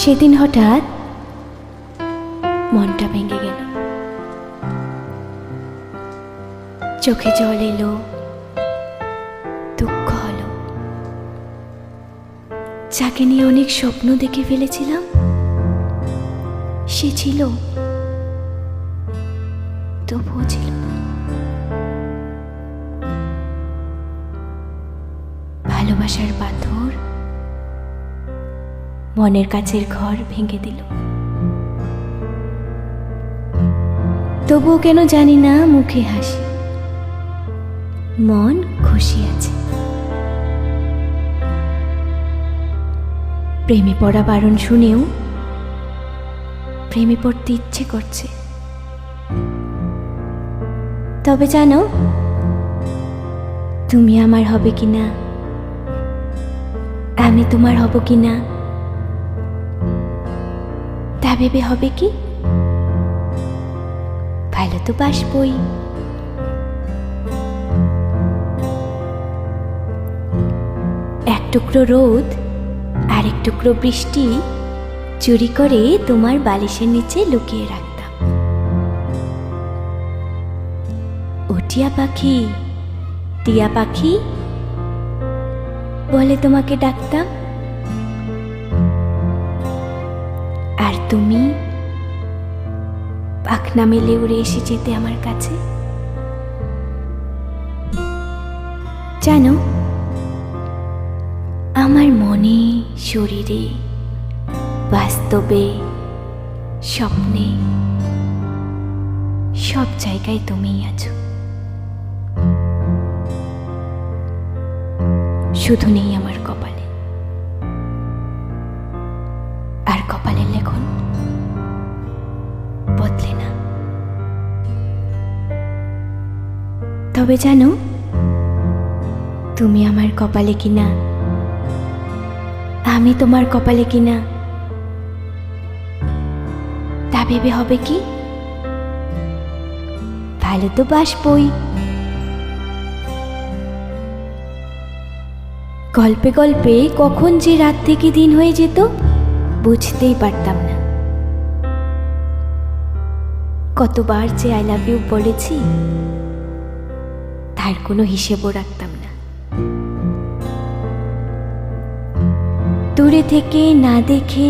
সেদিন হঠাৎ মনটা ভেঙে গেল, চোখে জল এলো, দুঃখ হলো। যাকে নিয়ে অনেক স্বপ্ন দেখে ফেলেছিলাম সে ছিল, তবুও ছিল না। ভালোবাসার পাথর মনের কাছের ঘর ভেঙে দিল। তবুও কেন জানি না মুখে হাসি, মন খুশি আছে। প্রেমে পড়া বারণ শুনেও প্রেমে পড়তে ইচ্ছে করছে। তবে জানো, তুমি আমার হবে কিনা, আমি তোমার হব কিনা, তা ভেবে হবে কি? ভালো তো বাসবই। এক টুকরো রোদ আর এক টুকরো বৃষ্টি চুরি করে তোমার বালিশের নিচে লুকিয়ে রাখতাম। ও টিয়া পাখি, টিয়া পাখি বলে তোমাকে ডাকতাম। আর তুমি পাখনা মেলে উড়ে এসে যেতে আমার কাছে। জানো, আমার মনে, শরীরে, বাস্তবে, স্বপ্নে, সব জায়গায় তুমিই আছো। শুধু নেই আমার কপালে, আর কপালের লেখন বদলে না। তবে জানো, তুমি আমার কপালে কিনা, আমি তোমার কপালে কিনা, তা ভেবে হবে কি? ভালো তো বাসবই। গল্পে গল্পে কখন যে রাত থেকে দিন হয়ে যেত বুঝতেই পারতাম না। কতবার যে আই লাভ ইউ বলেছি তার কোনো হিসেবও রাখতাম না। দূরে থেকে না দেখে